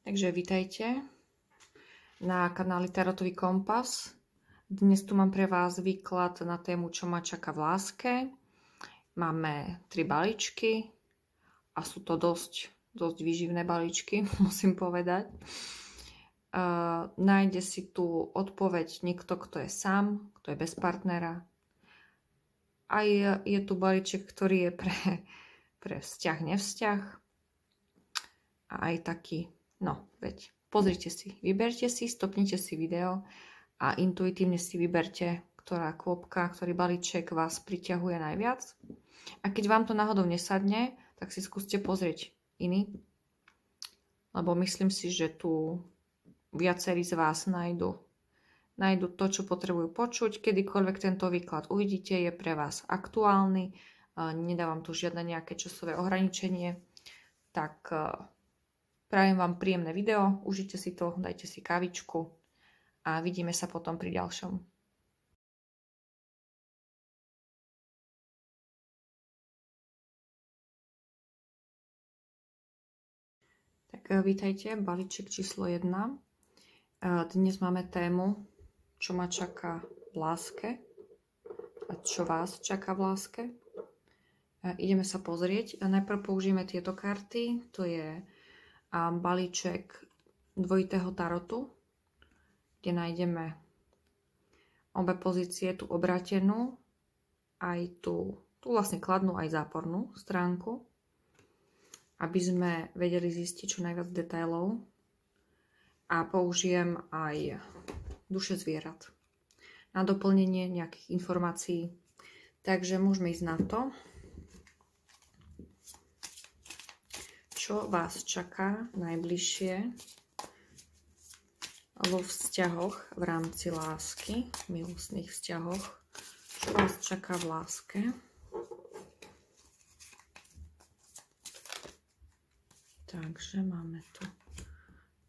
Takže vítajte na kanáli Tarotový kompas. Dnes tu mám pre vás výklad na tému, čo ma čaká v láske. Máme 3 balíčky a sú to dosť výživné balíčky, musím povedať. Nájde si tu odpoveď niekto, kto je sám, kto je bez partnera. Aj je tu balíček, ktorý je pre vzťah, nevzťah. A aj taký, no veď, pozrite si, vyberte si, stopnite si video a intuitívne si vyberte, ktorá kôpka, ktorý balíček vás priťahuje najviac. A keď vám to náhodou nesadne, tak si skúste pozrieť iný, lebo myslím si, že tu viacerí z vás nájdu to, čo potrebujú počuť. Kedykoľvek tento výklad uvidíte, je pre vás aktuálny. Nedávam tu žiadne nejaké časové ohraničenie. Tak prajem vám príjemné video, užite si to, dajte si kávičku a vidíme sa potom pri ďalšom. Tak vítajte, balíček číslo 1. Dnes máme tému, čo ma čaká v láske a čo vás čaká v láske. Ideme sa pozrieť. Najprv použijeme tieto karty, to je balíček dvojitého tarotu, kde nájdeme obe pozície, tú obrátenú, aj tú vlastne kladnú, aj zápornú stránku, aby sme vedeli zistiť čo najviac detailov. A použijem aj duše zvierat na doplnenie nejakých informácií. Takže môžeme ísť na to, čo vás čaká najbližšie vo vzťahoch v rámci lásky, milostných vzťahoch. Čo vás čaká v láske? Takže máme tu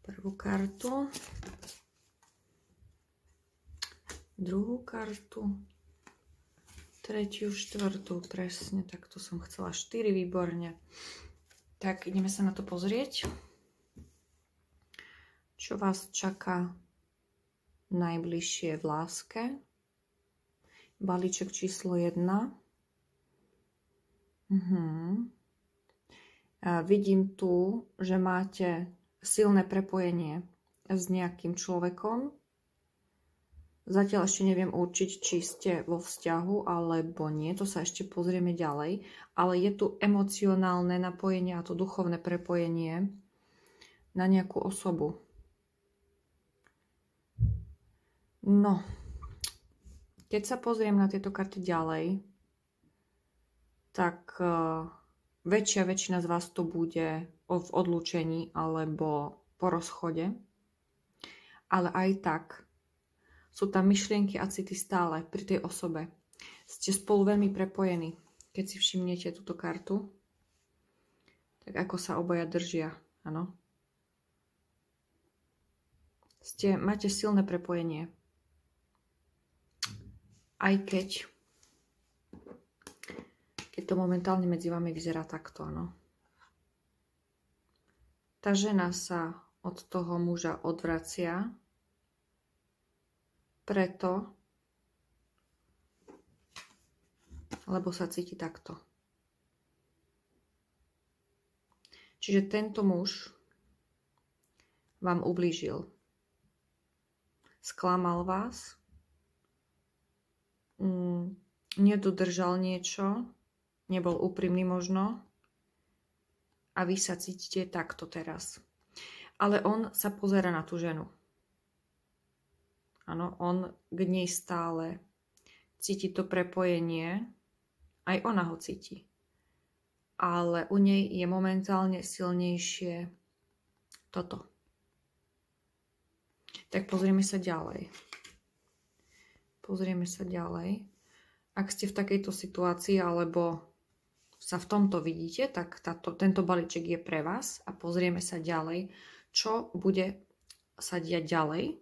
prvú kartu, druhú kartu, tretiu, štvrtú, presne, takto som chcela 4, výborne. Tak ideme sa na to pozrieť. Čo vás čaká najbližšie v láske? Balíček číslo 1. Vidím tu, že máte silné prepojenie s nejakým človekom. Zatiaľ ešte neviem určiť, či ste vo vzťahu alebo nie. To sa ešte pozrieme ďalej. Ale je tu emocionálne napojenie a to duchovné prepojenie na nejakú osobu. No, keď sa pozriem na tieto karty ďalej, tak väčšina z vás to bude v odlúčení alebo po rozchode. Ale aj tak sú tam myšlienky a city stále pri tej osobe. Ste spolu veľmi prepojení. Keď si všimnete túto kartu, tak ako sa obaja držia, áno. Máte silné prepojenie. Aj keď to momentálne medzi vami vyzerá takto, áno. Tá žena sa od toho muža odvracia, preto, lebo sa cíti takto. Čiže tento muž vám ublížil. Sklamal vás, nedodržal niečo, nebol úprimný možno a vy sa cítite takto teraz. Ale on sa pozerá na tú ženu. Áno, on k nej stále cíti to prepojenie, aj ona ho cíti. Ale u nej je momentálne silnejšie toto. Tak pozrieme sa ďalej. Ak ste v takejto situácii, alebo sa v tomto vidíte, tak tento balíček je pre vás a pozrieme sa ďalej, čo bude sa diať ďalej,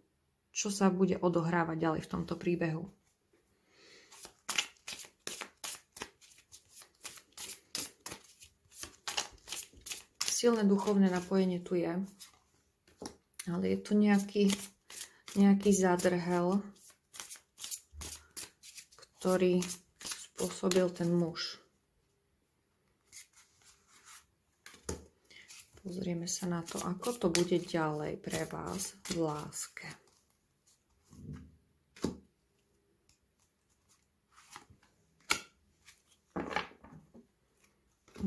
čo sa bude odohrávať ďalej v tomto príbehu. Silné duchovné napojenie tu je. Ale je tu nejaký zadrhel, ktorý spôsobil ten muž. Pozrieme sa na to, ako to bude ďalej pre vás v láske.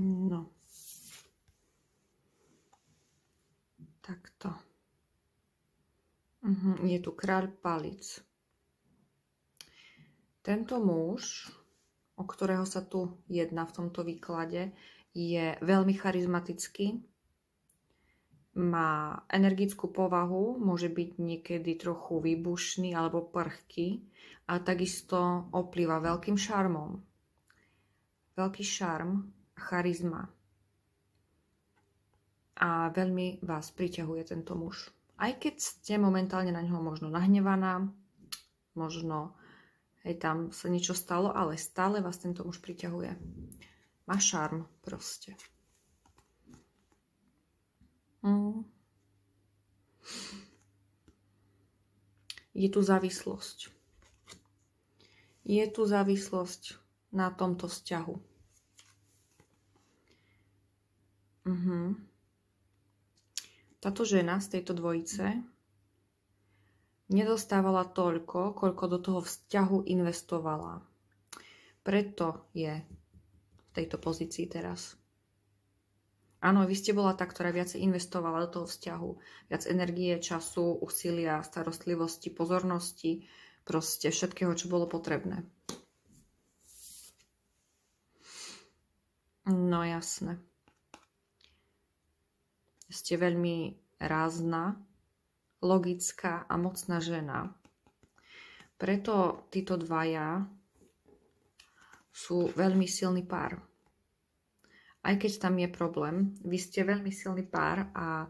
No. Takto. Je tu kráľ palic. Tento muž, o ktorého sa tu jedná v tomto výklade, je veľmi charizmatický, má energickú povahu, môže byť niekedy trochu výbušný alebo prchký a takisto oplýva veľkým šarmom. Veľký šarm a charizma. A veľmi vás priťahuje tento muž. Aj keď ste momentálne na ňoho možno nahnevaná, možno tam sa niečo stalo, ale stále vás tento muž priťahuje. Má šarm proste. Je tu závislosť. Je tu závislosť na tomto vzťahu. Táto žena z tejto dvojice nedostávala toľko, koľko do toho vzťahu investovala. Preto je v tejto pozícii teraz. Áno, vy ste bola tá, ktorá viac investovala do toho vzťahu. Viac energie, času, úsilia, starostlivosti, pozornosti, proste všetkého, čo bolo potrebné. No jasné. Ste veľmi rázna, logická a mocná žena. Preto títo dvaja sú veľmi silný pár. Aj keď tam je problém, vy ste veľmi silný pár a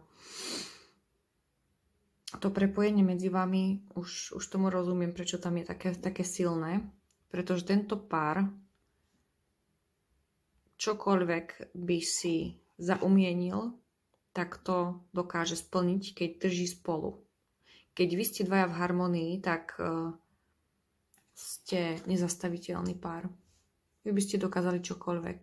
to prepojenie medzi vami, už tomu rozumiem, prečo tam je také silné, pretože tento pár čokoľvek by si zaumienil, tak to dokáže splniť, keď drží spolu. Keď vy ste dvaja v harmonii, tak ste nezastaviteľný pár. Vy by ste dokázali čokoľvek.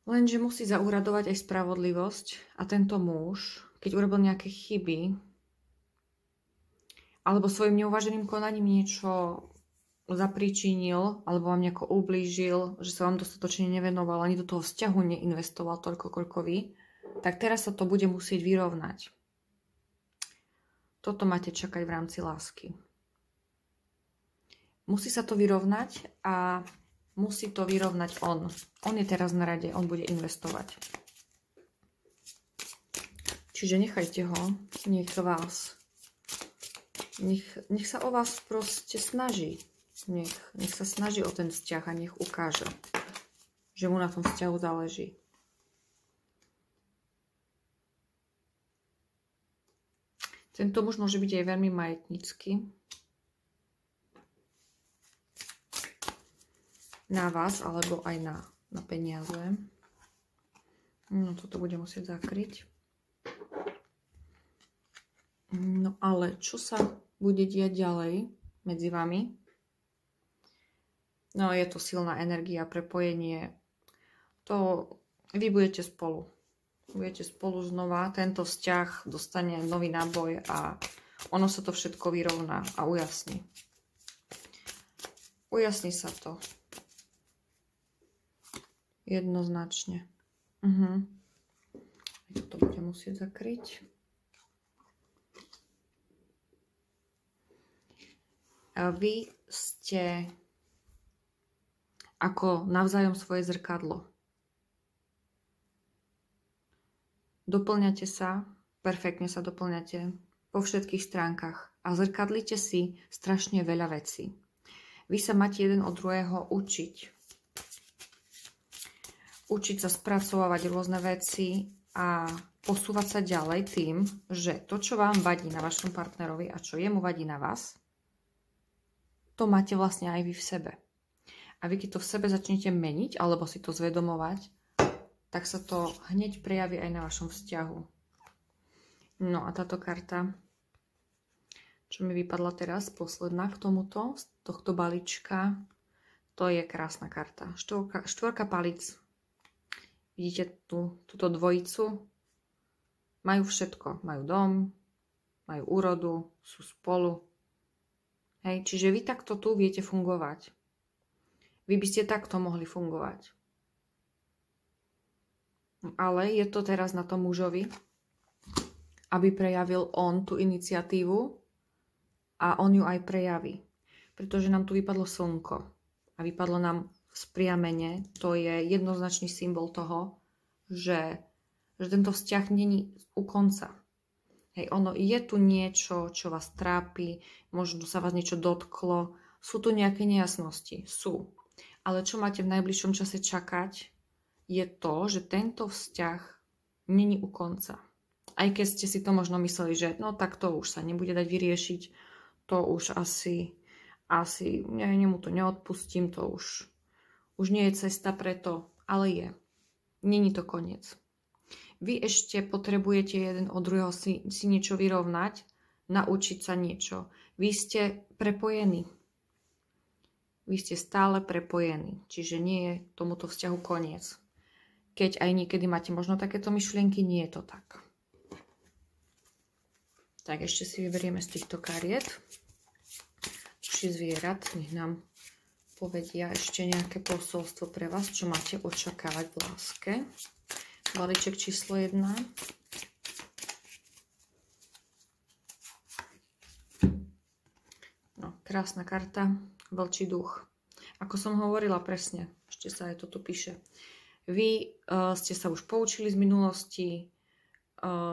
Lenže musí zaúradovať aj spravodlivosť a tento muž, keď urobil nejaké chyby alebo svojim neuváženým konaním niečo zapríčinil alebo vám nejako ublížil, že sa vám dostatočne nevenoval, ani do toho vzťahu neinvestoval toľko, koľko vy, tak teraz sa to bude musieť vyrovnať. Toto máte čakať v rámci lásky. Musí sa to vyrovnať a musí to vyrovnať on. On je teraz na rade, on bude investovať. Čiže nechajte ho, nech sa o vás proste snaží. Nech sa snaží o ten vzťah a nech ukáže, že mu na tom vzťahu záleží. Tento muž môže byť aj veľmi majetnícky. Na vás, alebo aj na peniaze. No, toto bude musieť zakryť. No, ale čo sa bude diať ďalej medzi vami? No, je to silná energia, prepojenie. To vy budete spolu. Budete spolu znova. Tento vzťah dostane nový náboj a ono sa to všetko vyrovná a ujasní. Ujasní sa to. Jednoznačne. To bude musieť zakryť. A vy ste ako navzájom svoje zrkadlo. Doplňate sa, perfektne sa doplňate po všetkých stránkach a zrkadlite si strašne veľa vecí. Vy sa máte jeden od druhého učiť. Učiť sa spracovávať rôzne veci a posúvať sa ďalej tým, že to, čo vám vadí na vašom partnerovi a čo jemu vadí na vás, to máte vlastne aj vy v sebe. A vy, keď to v sebe začnete meniť, alebo si to zvedomovať, tak sa to hneď prejaví aj na vašom vzťahu. No a táto karta, čo mi vypadla teraz, posledná k tomuto, z tohto balíčka, to je krásna karta. Štvorka palíc. Vidíte túto dvojicu? Majú všetko. Majú dom, majú úrodu, sú spolu. Hej, čiže vy takto tu viete fungovať. Vy by ste takto mohli fungovať. Ale je to teraz na tom mužovi, aby prejavil on tú iniciatívu a on ju aj prejaví. Pretože nám tu vypadlo slnko a vypadlo nám v spriamene. To je jednoznačný symbol toho, že tento vzťah není u konca. Hej, ono je tu niečo, čo vás trápi, možno sa vás niečo dotklo, sú tu nejaké nejasnosti, sú. Ale čo máte v najbližšom čase čakať, je to, že tento vzťah není u konca. Aj keď ste si to možno mysleli, že no tak to už sa nebude dať vyriešiť, to už asi nemu to neodpustím, to už nie je cesta preto, ale je. Není to koniec. Vy ešte potrebujete jeden od druhého si niečo vyrovnať, naučiť sa niečo. Vy ste prepojení. Vy ste stále prepojení, čiže nie je tomuto vzťahu koniec. Keď aj niekedy máte možno takéto myšlienky, nie je to tak. Tak ešte si vyberieme z týchto kariet. Uši zvierat, nech nám povedia ešte nejaké posolstvo pre vás, čo máte očakávať v láske. Balíček číslo 1. No, krásna karta. Vlčí duch. Ako som hovorila presne, ešte sa aj to tu píše. Vy ste sa už poučili z minulosti,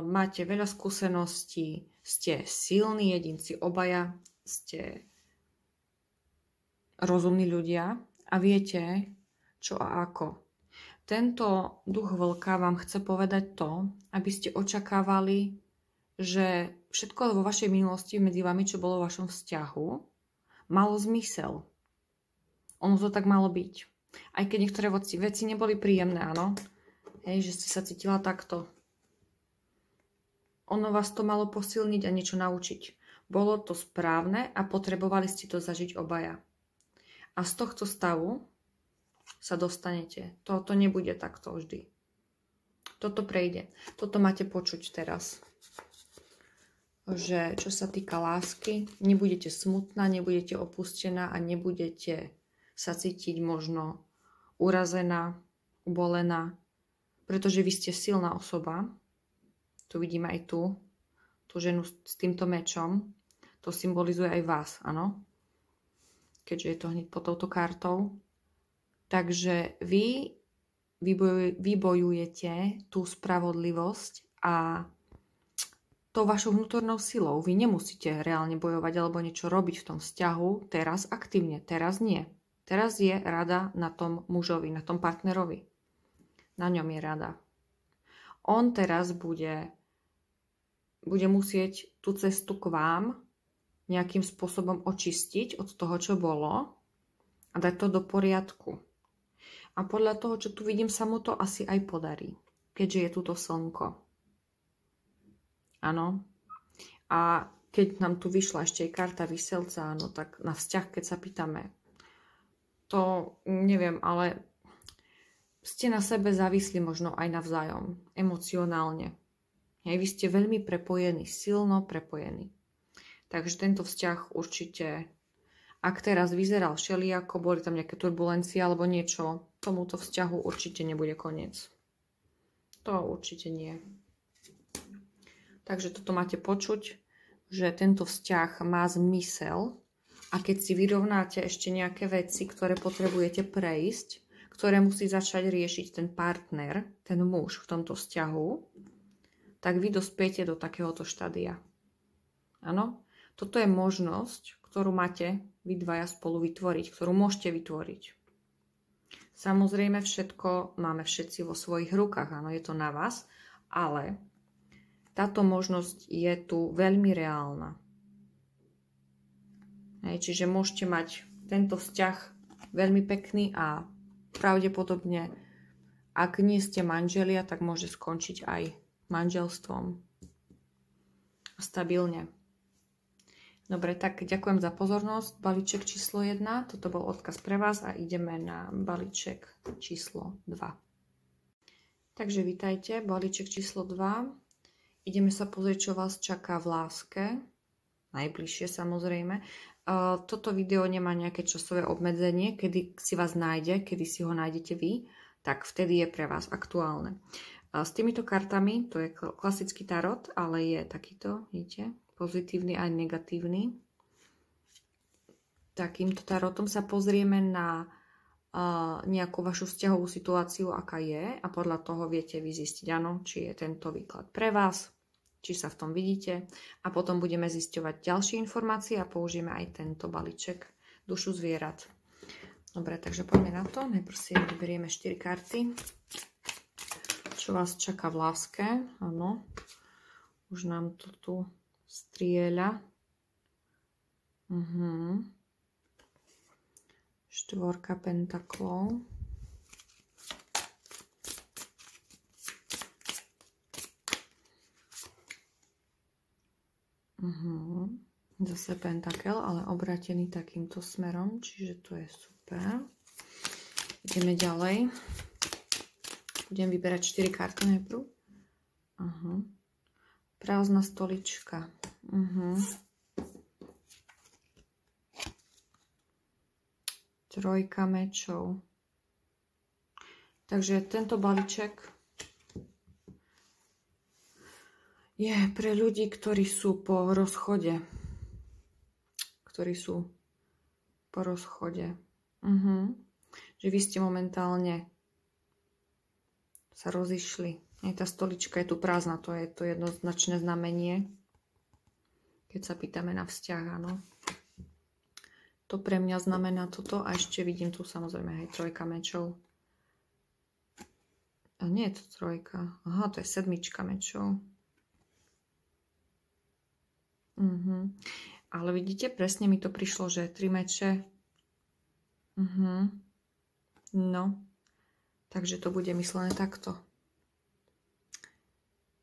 máte veľa skúseností, ste silní jedinci, obaja ste rozumní ľudia a viete, čo a ako. Tento duch vlka vám chce povedať to, aby ste očakávali, že všetko vo vašej minulosti medzi vami, čo bolo v vašom vzťahu, malo zmysel. Ono to tak malo byť. Aj keď niektoré veci neboli príjemné, áno. Hej, že ste sa cítila takto. Ono vás to malo posilniť a niečo naučiť. Bolo to správne a potrebovali ste to zažiť obaja. A z tohto stavu sa dostanete. Toto nebude takto vždy. Toto prejde. Toto máte počuť teraz. Že čo sa týka lásky, nebudete smutná, nebudete opustená a nebudete sa cítiť možno urazená, ubolená, pretože vy ste silná osoba. Tu vidíme aj tú ženu s týmto mečom. To symbolizuje aj vás, áno? Keďže je to hneď pod touto kartou. Takže vy vybojujete tú spravodlivosť a tou vašou vnútornou silou. Vy nemusíte reálne bojovať alebo niečo robiť v tom vzťahu teraz aktívne. Teraz nie. Teraz je rada na tom mužovi, na tom partnerovi. Na ňom je rada. On teraz bude musieť tú cestu k vám nejakým spôsobom očistiť od toho, čo bolo a dať to do poriadku. A podľa toho, čo tu vidím, sa mu to asi aj podarí, keďže je tuto slnko. Áno. A keď nám tu vyšla ešte aj karta Vyselca, áno, tak na vzťah, keď sa pýtame, to neviem, ale ste na sebe závislí možno aj navzájom, emocionálne. Hej, vy ste veľmi prepojení, silno prepojení. Takže tento vzťah určite, ak teraz vyzeral všelijako, boli tam nejaké turbulencie alebo niečo, tomuto vzťahu určite nebude koniec. To určite nie. Takže toto máte počuť, že tento vzťah má zmysel a keď si vyrovnáte ešte nejaké veci, ktoré potrebujete prejsť, ktoré musí začať riešiť ten partner, ten muž v tomto vzťahu, tak vy dospiete do takéhoto štádia. Áno? Toto je možnosť, ktorú máte vy dvaja spolu vytvoriť, ktorú môžete vytvoriť. Samozrejme všetko máme všetci vo svojich rukách, áno, je to na vás, ale táto možnosť je tu veľmi reálna. Čiže môžete mať tento vzťah veľmi pekný a pravdepodobne Ak nie ste manželia, tak môže skončiť aj manželstvom. Stabilne. Dobre, tak ďakujem za pozornosť. Balíček číslo 1, toto bol odkaz pre vás a ideme na balíček číslo 2. Takže vítajte, balíček číslo 2. Ideme sa pozrieť, čo vás čaká v láske. Najbližšie samozrejme. Toto video nemá nejaké časové obmedzenie, kedy si vás nájde, kedy si ho nájdete vy, tak vtedy je pre vás aktuálne. S týmito kartami, to je klasický tarot, ale je takýto, vidíte, pozitívny aj negatívny. Takýmto tarotom sa pozrieme na nejakú vašu vzťahovú situáciu, aká je, a podľa toho viete vy zistiť, áno, či je tento výklad pre vás, či sa v tom vidíte, a potom budeme zisťovať ďalšie informácie a použijeme aj tento balíček dušu zvierat. Dobre, takže poďme na to. Najprv si vyberieme 4 karty. Čo vás čaká v láske? Áno, už nám to tu strieľa. Štvorka pentaklov. Zase pentakel, ale obrátený takýmto smerom, čiže to je super. Ideme ďalej. Budem vyberať 4 karty najprv. Prázdna stolička. Trojka mečov. Takže tento balíček je pre ľudí, ktorí sú po rozchode. Že vy ste momentálne sa rozišli. Aj tá stolička je tu prázdna, to je to jednoznačné znamenie. Keď sa pýtame na vzťah, áno. To pre mňa znamená toto. A ešte vidím tu samozrejme aj trojka mečov. A nie je to trojka. Aha, to je sedmička mečov. Ale vidíte, presne mi to prišlo, že 3 meče. No. Takže to bude myslené takto.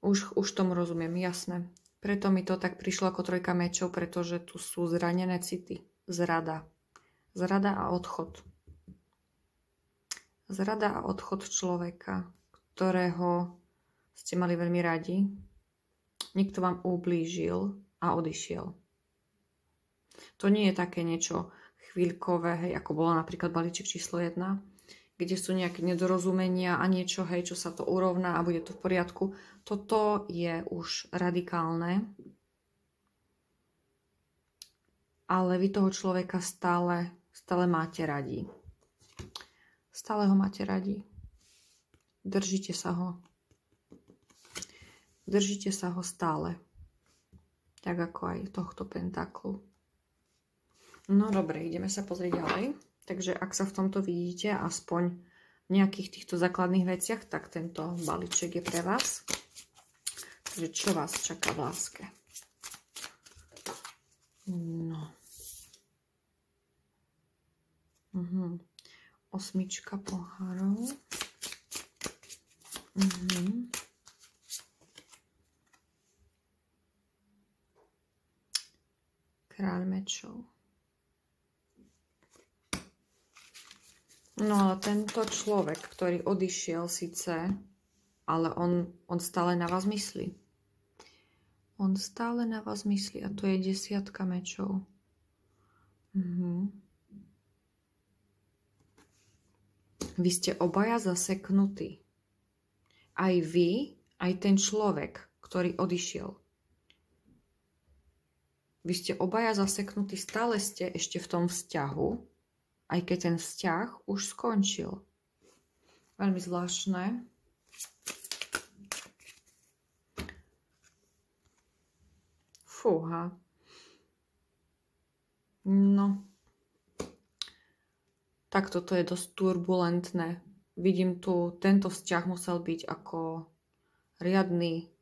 Už tomu rozumiem, jasné. Preto mi to tak prišlo ako trojka mečov, pretože tu sú zranené city. Zrada a odchod. Zrada a odchod človeka, ktorého ste mali veľmi radi. Niekto vám ublížil a odišiel. To nie je také niečo chvíľkové, hej, ako bolo napríklad balíček číslo 1, kde sú nejaké nedorozumenia a niečo, hej, čo sa to urovná a bude to v poriadku. Toto je už radikálne. Ale vy toho človeka stále máte radi. Stále ho máte radi. Držíte sa ho. Držíte sa ho stále. Tak ako aj tohto pentaklu. No dobre, ideme sa pozrieť ďalej. Takže ak sa v tomto vidíte, aspoň v nejakých týchto základných veciach, tak tento balíček je pre vás. Takže čo vás čaká v láske? No. Osmička pohárov. Kráľ mečov. No ale tento človek, ktorý odišiel síce, ale on stále na vás myslí. On stále na vás myslí a to je 10 mečov. Vy ste obaja zaseknutí. Aj vy, aj ten človek, ktorý odišiel. Vy ste obaja zaseknutí, stále ste ešte v tom vzťahu, aj keď ten vzťah už skončil. Veľmi zvláštne. Fúha. No. Tak toto je dosť turbulentné. Vidím tu, tento vzťah musel byť ako riadny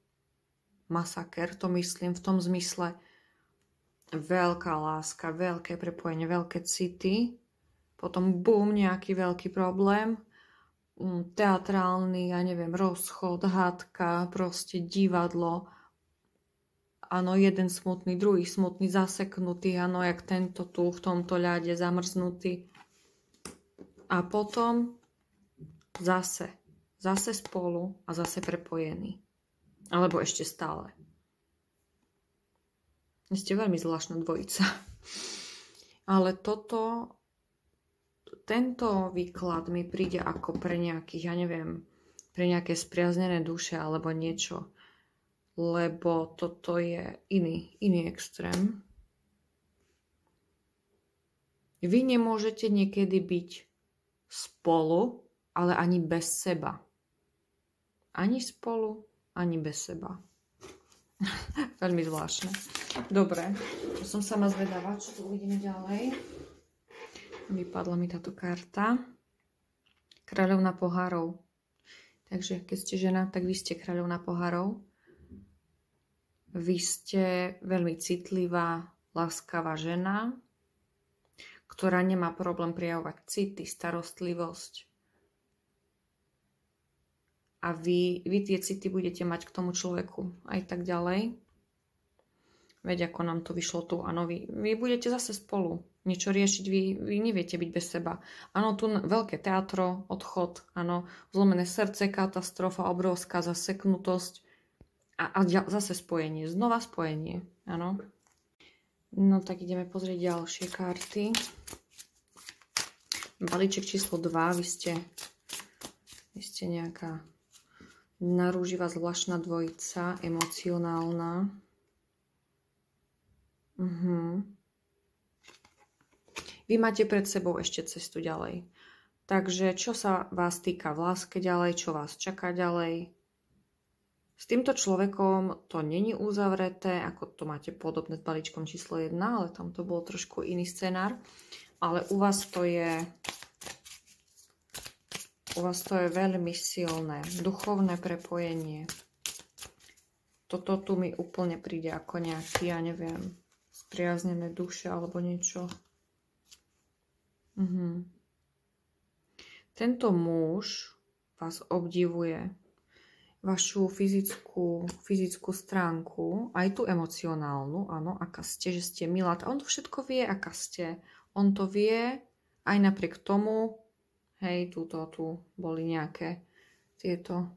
masaker, to myslím v tom zmysle veľká láska, veľké prepojenie, veľké city, potom bum, nejaký veľký problém teatrálny, ja neviem, rozchod, hádka, proste divadlo. Áno, jeden smutný, druhý smutný, zaseknutý, áno, jak tento tu v tomto ľade zamrznutý. A potom zase spolu a zase prepojení. Alebo ešte stále. Ste veľmi zvláštna dvojica. Ale tento výklad mi príde ako pre nejakých, ja neviem, pre nejaké spriaznené duše alebo niečo. Lebo toto je iný extrém. Vy nemôžete niekedy byť spolu, ale ani bez seba. Ani spolu, ani bez seba. Veľmi zvláštne. Dobre, som sama zvedavá, čo tu uvidíme ďalej. Vypadla mi táto karta. Kráľovna pohárov. Takže keď ste žena, tak vy ste kráľovna pohárov. Vy ste veľmi citlivá, láskavá žena, ktorá nemá problém prijavovať city, starostlivosť. A vy tie city budete mať k tomu človeku aj tak ďalej. Veď ako nám to vyšlo tu. Áno, vy budete zase spolu niečo riešiť. Vy neviete byť bez seba. Áno, tu veľké teatro, odchod, áno, zlomené srdce, katastrofa, obrovská zaseknutosť a zase spojenie. Znova spojenie, áno. No tak ideme pozrieť ďalšie karty. Balíček číslo 2. Vy ste nejaká narúživá, zvláštna dvojica, emocionálna. Vy máte pred sebou ešte cestu ďalej. Takže čo sa vás týka v láske ďalej, čo vás čaká ďalej. S týmto človekom to není uzavreté, ako to máte podobné s balíčkom číslo 1, ale tam to bol trošku iný scenár. Ale u vás to je veľmi silné, duchovné prepojenie. Toto tu mi úplne príde ako nejaký, ja neviem, spriaznené duše alebo niečo. Tento muž vás obdivuje, vašu fyzickú stránku, aj tú emocionálnu, áno, aká ste, že ste milá. On to všetko vie, aká ste. On to vie, aj napriek tomu, hej, tu boli nejaké tieto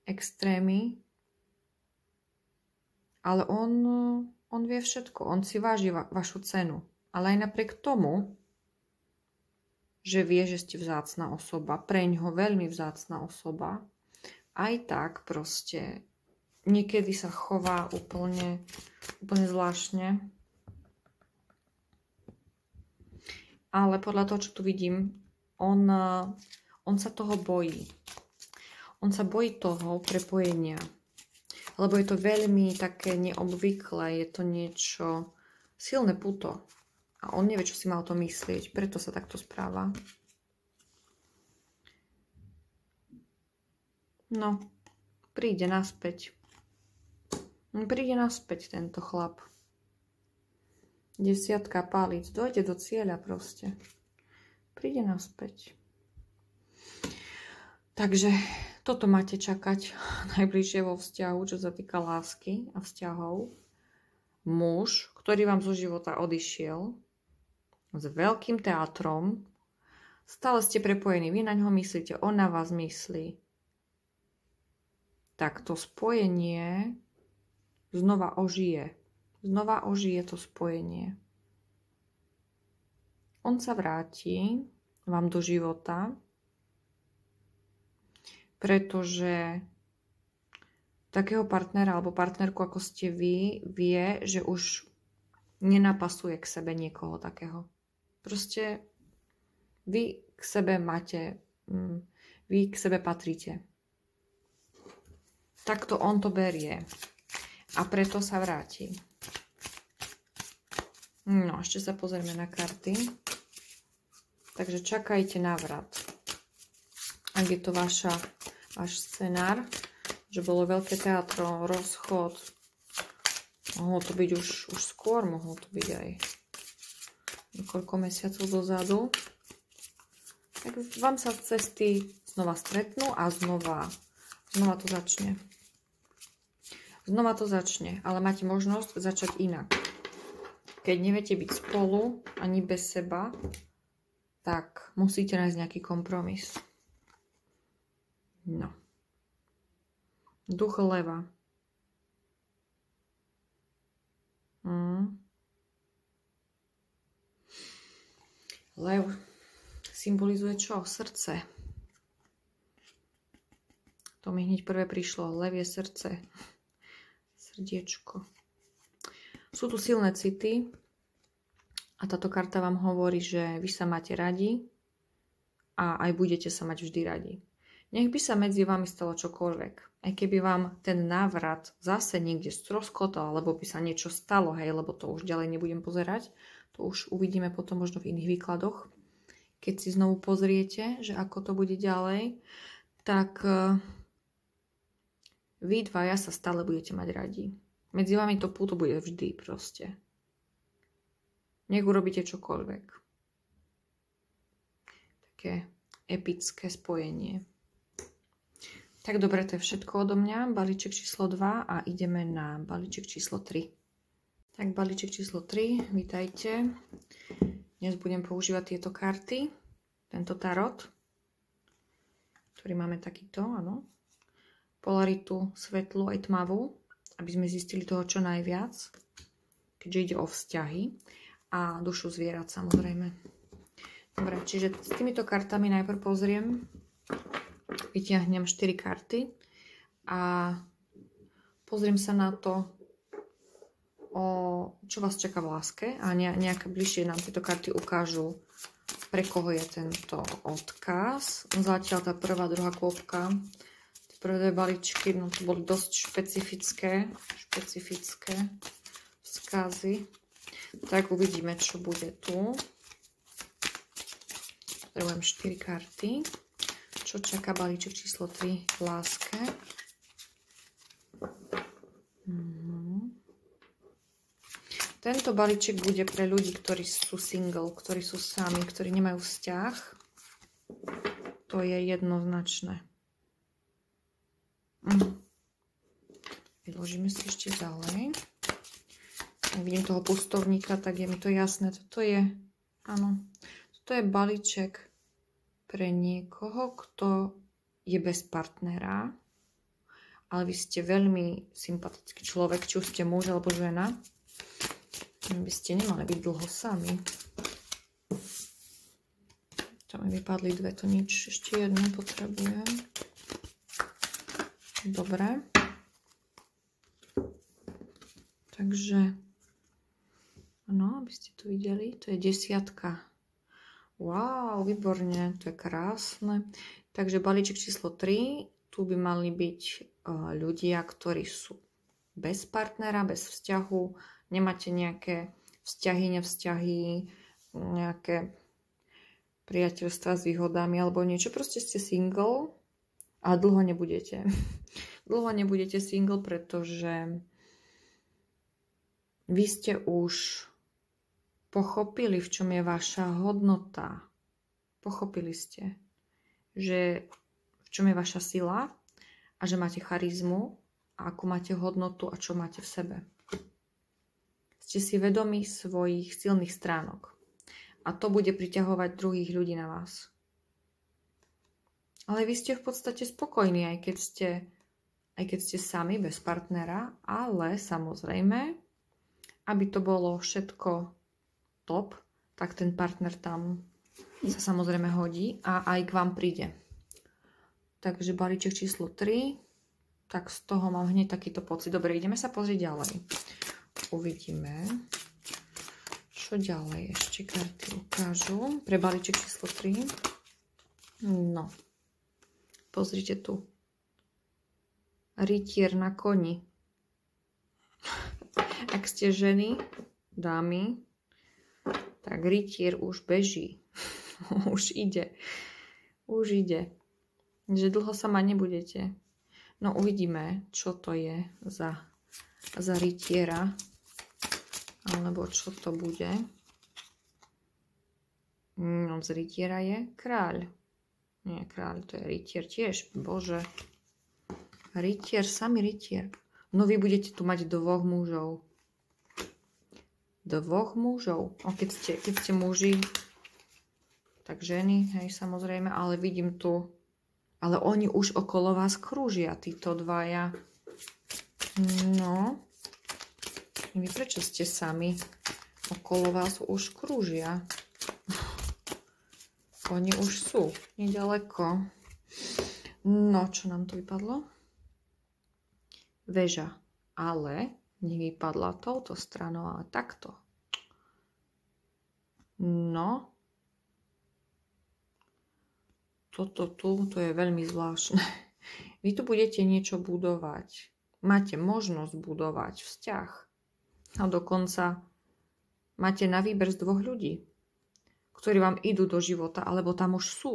extrémy. Ale on vie všetko, on si váži vašu cenu. Ale aj napriek tomu, že vie, že ste vzácna osoba, preňho veľmi vzácna osoba, aj tak proste niekedy sa chová úplne zvláštne. Ale podľa toho, čo tu vidím, on sa toho bojí. On sa bojí toho prepojenia. Lebo je to veľmi také neobvyklé, je to niečo silné puto. A on nevie, čo si má o tom myslieť, preto sa takto správa. No, príde naspäť. Príde naspäť tento chlap. 10 palíc. Dojde do cieľa proste. Príde naspäť. Takže toto máte čakať najbližšie vo vzťahu, čo sa týka lásky a vzťahov. Muž, ktorý vám zo života odišiel s veľkým teátrom, stále ste prepojení, vy na ňo myslíte, on na vás myslí. Tak to spojenie znova ožije. Znova ožije to spojenie. On sa vráti vám do života, pretože takého partnera alebo partnerku, ako ste vy, vie, že už nenapasuje k sebe niekoho takého. Proste vy k sebe máte, vy k sebe patríte. Takto on to berie. A preto sa vráti. No, ešte sa pozrieme na karty. Takže čakajte návrat. Ak je to váš scenár, že bolo veľké teatro, rozchod. Mohlo to byť už skôr, mohlo to byť aj niekoľko mesiacov dozadu. tak vám sa cesty znova stretnú a znova to začne. Znova to začne, ale máte možnosť začať inak. Keď neviete byť spolu, ani bez seba, tak musíte nájsť nejaký kompromis. No. Duch leva. Lev symbolizuje čo? Srdce. To mi hneď prvé prišlo. Lev je srdce. Srdiečko. Sú tu silné city a táto karta vám hovorí, že vy sa máte radi a aj budete sa mať vždy radi. Nech by sa medzi vami stalo čokoľvek. Aj keby vám ten návrat zase niekde stroskotal, alebo by sa niečo stalo, hej, lebo to už ďalej nebudem pozerať, to už uvidíme potom možno v iných výkladoch. Keď si znovu pozriete, že ako to bude ďalej, tak vy dvaja sa stále budete mať radi. Medzi vami to puto bude vždy proste. Nech urobíte čokoľvek. Také epické spojenie. Tak dobre, to je všetko odo mňa. Balíček číslo 2 a ideme na balíček číslo 3. Tak balíček číslo 3, vítajte. Dnes budem používať tieto karty, tento tarot, ktorý máme takýto, áno. Polaritu svetlu aj tmavú, aby sme zistili toho čo najviac, keďže ide o vzťahy a dušu zvierat samozrejme. Dobre, čiže s týmito kartami najprv pozriem, vyťahnem 4 karty a pozriem sa na to, čo vás čaká v láske a nejaké bližšie nám tieto karty ukážu, pre koho je tento odkaz. Zatiaľ tá prvá, druhá kôpka, tie prvé balíčky, no to boli dosť špecifické vzkazy. Tak uvidíme, čo bude tu. Potrebujem 4 karty. Čo čaká balíček číslo 3 v láske? Tento balíček bude pre ľudí, ktorí sú single, ktorí sú sami, ktorí nemajú vzťah. To je jednoznačné. Vyložíme si ešte ďalej. Ak vidím toho pustovníka, tak je mi to jasné. Toto je balíček pre niekoho, kto je bez partnera, ale vy ste veľmi sympatický človek, či už ste muž alebo žena. By ste nemali byť dlho sami. Tam mi vypadli dve, to nič. Ešte jednu potrebujem. Dobre. Takže, áno, aby ste to videli, to je 10. Wow, výborne, to je krásne. Takže balíček číslo 3, tu by mali byť ľudia, ktorí sú bez partnera, bez vzťahu, nemáte nejaké vzťahy, nevzťahy, nejaké priateľstva s výhodami alebo niečo, proste ste single a dlho nebudete. Dlho nebudete single, pretože vy ste už pochopili, v čom je vaša hodnota. Pochopili ste, že v čom je vaša sila a že máte charizmu a akú máte hodnotu a čo máte v sebe. Ste si vedomí svojich silných stránok a to bude priťahovať druhých ľudí na vás. Ale vy ste v podstate spokojní, aj keď ste sami, bez partnera, ale samozrejme, aby to bolo všetko top, tak ten partner tam sa samozrejme hodí a aj k vám príde. Takže balíček číslo 3, tak z toho mám hneď takýto pocit. Dobre, ideme sa pozrieť ďalej. Uvidíme, čo ďalej ešte karty ukážu. Pre balíček číslo 3. No, pozrite tu. Rytier na koni. Ak ste ženy, dámy, tak rytier už beží. Už ide. Že dlho sama nebudete. No uvidíme, čo to je za rytiera. Alebo čo to bude. No, z rytiera je kráľ. Nie, kráľ, to je rytier tiež. Bože. Rytier, samý rytier. No vy budete tu mať dvoch mužov. Dvoch mužov. O, keď ste muži, tak ženy, hej, samozrejme, ale vidím tu, ale oni už okolo vás krúžia, títo dvaja. No, vy prečo ste sami? Okolo vás už krúžia. Oni už sú nedaleko. No, čo nám tu vypadlo? Veža. Ale nevypadla touto stranou, ale takto. No. Toto tu, to je veľmi zvláštne. Vy tu budete niečo budovať. Máte možnosť budovať vzťah. A dokonca máte na výber z dvoch ľudí, ktorí vám idú do života, alebo tam už sú.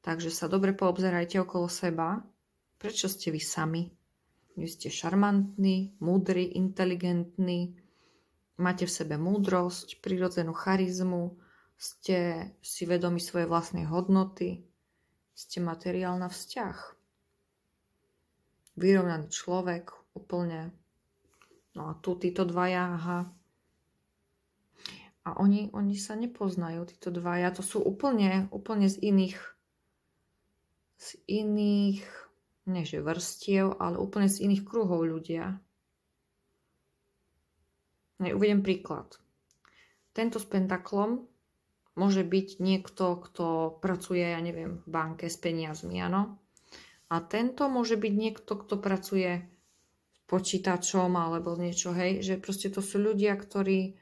Takže sa dobre poobzerajte okolo seba. Prečo ste vy sami? Vy ste šarmantní, múdri, inteligentní, máte v sebe múdrosť, prirodzenú charizmu, ste si vedomi svojej vlastnej hodnoty, ste materiál na vzťah. Vyrovnaný človek, úplne. No a tu títo dvaja, aha. A oni sa nepoznajú, títo dvaja. To sú úplne z iných, nie že vrstiev, ale úplne z iných kruhov ľudia. Uvediem príklad. Tento s pentaklom môže byť niekto, kto pracuje, ja neviem, v banke s peniazmi, áno? A tento môže byť niekto, kto pracuje s počítačom alebo niečo, hej? Že proste to sú ľudia, ktorí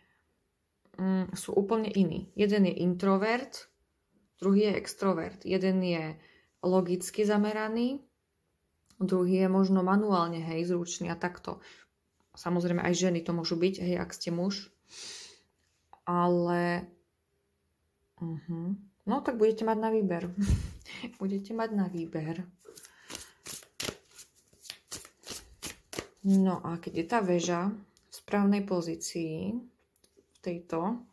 sú úplne iní. Jeden je introvert, druhý je extrovert. Jeden je logicky zameraný, druhý je možno manuálne, hej, zručný a takto. Samozrejme aj ženy to môžu byť, hej, ak ste muž. Ale no tak budete mať na výber. Budete mať na výber. No a keď je tá väža v správnej pozícii, tejto,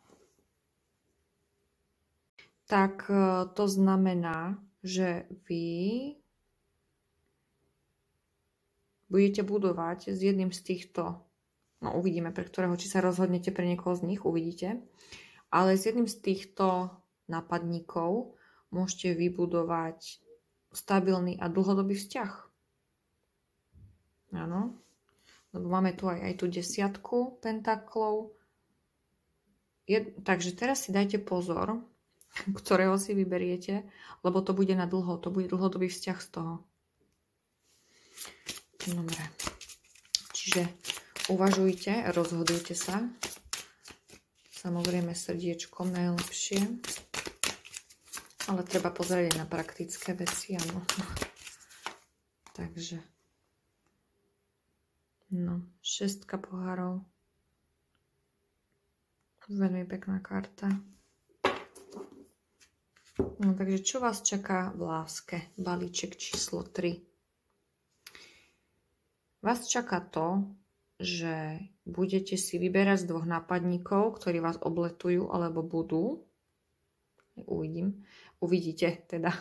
tak to znamená, že vy budete budovať s jedným z týchto, no uvidíme pre ktorého, či sa rozhodnete pre niekoho z nich, uvidíte, ale s jedným z týchto nápadníkov môžete vybudovať stabilný a dlhodobý vzťah. Áno, lebo máme tu aj tú 10 pentaklov. Takže teraz si dajte pozor, ktorého si vyberiete, lebo to bude na dlho, to bude dlhodobý vzťah z toho. Dobre. Čiže uvažujte, rozhodujte sa. Samozrejme srdiečkom najlepšie. Ale treba pozrieť na praktické veci, áno. Takže. No, 6 pohárov. Veľmi pekná karta. No, takže čo vás čaká v láske? Balíček číslo 3. Vás čaká to, že budete si vyberať z dvoch nápadníkov, ktorí vás obletujú alebo budú. Uvidíte teda,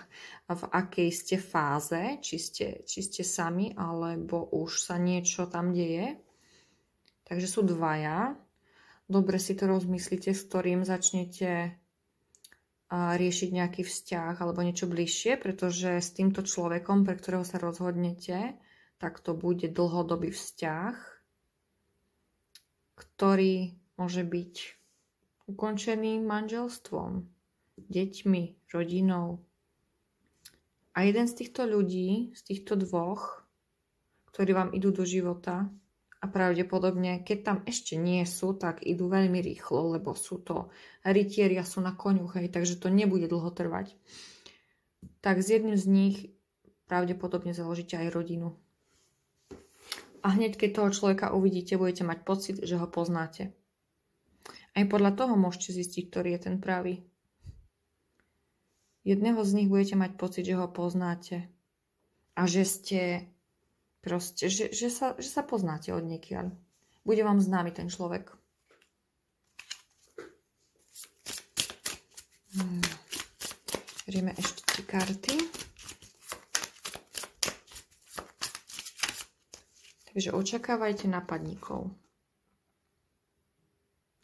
v akej ste fáze, či ste sami, alebo už sa niečo tam deje. Takže sú dvaja. Dobre si to rozmyslíte, s ktorým začnete riešiť nejaký vzťah alebo niečo bližšie, pretože s týmto človekom, pre ktorého sa rozhodnete, tak to bude dlhodobý vzťah, ktorý môže byť ukončený manželstvom, deťmi, rodinou. A jeden z týchto ľudí, z týchto dvoch, ktorí vám idú do života, a pravdepodobne, keď tam ešte nie sú, tak idú veľmi rýchlo, lebo sú to rytieria, sú na koňuch, takže to nebude dlho trvať. Tak s jedným z nich pravdepodobne založíte aj rodinu. A hneď, keď toho človeka uvidíte, budete mať pocit, že ho poznáte. Aj podľa toho môžete zistiť, ktorý je ten pravý. Jedného z nich budete mať pocit, že ho poznáte. A že ste proste, že sa poznáte od niekiaľ. Bude vám známy ten človek. Zoberieme ešte 3 karty. Takže očakávajte napadníkov.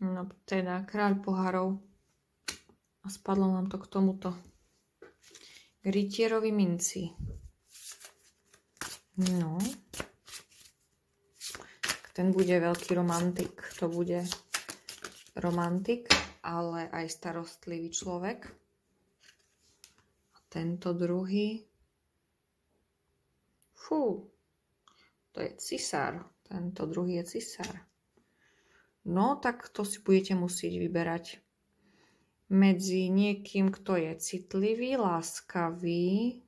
No teda kráľ pohárov. A spadlo nám to k tomuto. K rytierovi minci. No. Ten bude veľký romantik. To bude romantik, ale aj starostlivý človek. A tento druhý. Fú. To je cisár. Tento druhý je cisár. No, tak to si budete musieť vyberať medzi niekým, kto je citlivý, láskavý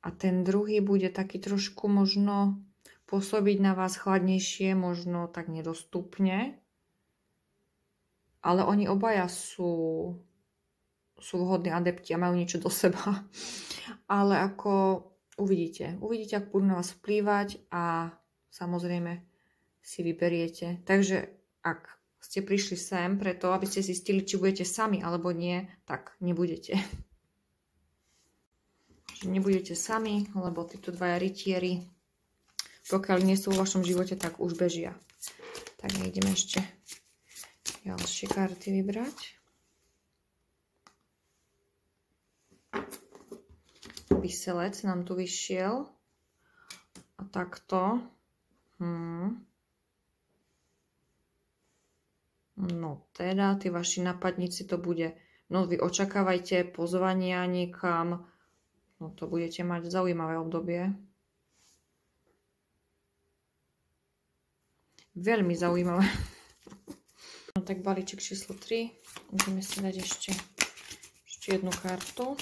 a ten druhý bude taký trošku možno pôsobiť na vás chladnejšie, možno tak nedostupne. Ale oni obaja sú vhodní adepti a majú niečo do seba. Ale ako uvidíte, ako budú na vás vplývať a samozrejme si vyberiete. Takže ak ste prišli sem preto, aby ste zistili, či budete sami alebo nie, tak nebudete. Nebudete sami, lebo títo dvaja rytieri, pokiaľ nie sú vo vašom živote, tak už bežia. Tak ideme ešte ďalšie karty vybrať. Vyselec nám tu vyšiel. A takto. No teda, tí vaši napadníci to bude, no vy očakávajte pozvania niekam, no to budete mať zaujímavé obdobie. Veľmi zaujímavé. No tak balíček číslo 3, ideme si dať ešte jednu kartu,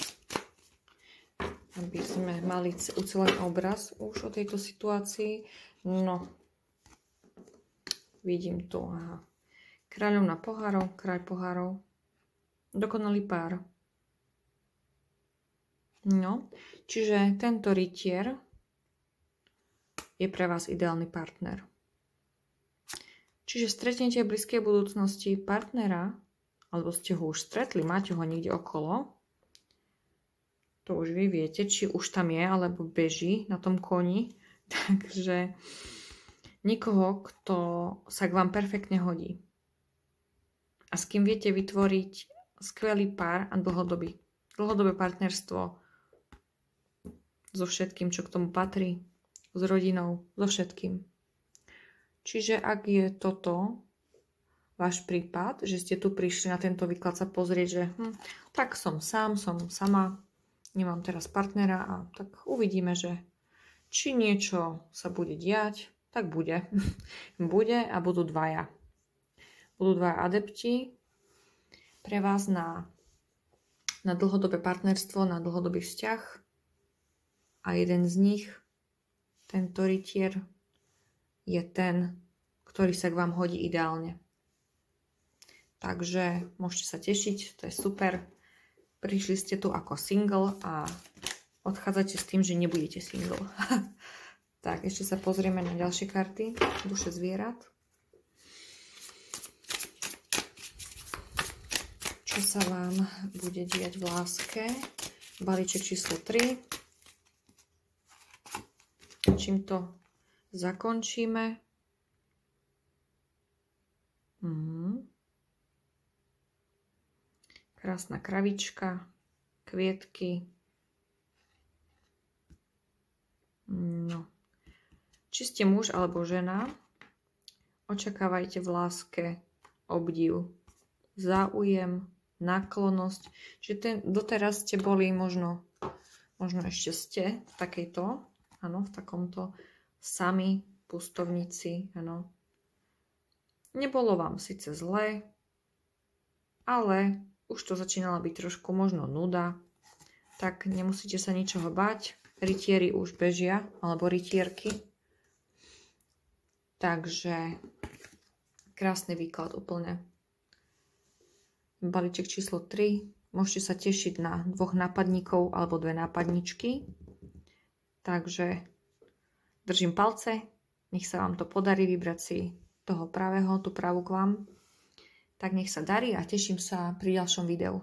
aby sme mali ucelený obraz už o tejto situácii. No, vidím tu, aha. Kráľovna pohárov, kráľ pohárov. Dokonalý pár. No, čiže tento rytier je pre vás ideálny partner. Čiže stretnete v blízkej budúcnosti partnera, alebo ste ho už stretli, máte ho niekde okolo. To už vy viete, či už tam je, alebo beží na tom koni. Takže niekoho, kto sa k vám perfektne hodí. A s kým viete vytvoriť skvelý pár a dlhodobé partnerstvo so všetkým, čo k tomu patrí, s rodinou, so všetkým. Čiže ak je toto váš prípad, že ste tu prišli na tento výklad sa pozrieť, že tak som sám, som sama, nemám teraz partnera a tak uvidíme, že či niečo sa bude diať, tak bude. Bude a budú dvaja. Budú dvaja adepti pre vás na dlhodobé partnerstvo, na dlhodobý vzťah. A jeden z nich, tento rytier, je ten, ktorý sa k vám hodí ideálne. Takže môžete sa tešiť, to je super. Prišli ste tu ako single a odchádzate s tým, že nebudete single. Tak, ešte sa pozrieme na ďalšie karty. Duše zvierat. Čo sa vám bude diať v láske? Balíček číslo 3. Čím to zakončíme? Krásna kravička, kvietky. No. Či ste muž alebo žena, očakávajte v láske obdiv, záujem, náklonnosť. Čiže doteraz ste boli možno ešte ste v takejto, áno, v takomto sami pustovníci, áno. Nebolo vám síce zle, ale už to začínala byť trošku možno nuda, tak nemusíte sa ničoho bať. Rytieri už bežia, alebo rytierky. Takže krásny výklad úplne. Balíček číslo 3. Môžete sa tešiť na 2 nápadníkov alebo 2 nápadničky. Takže držím palce. Nech sa vám to podarí vybrať si toho pravého, tú pravú k vám. Tak nech sa darí a teším sa pri ďalšom videu.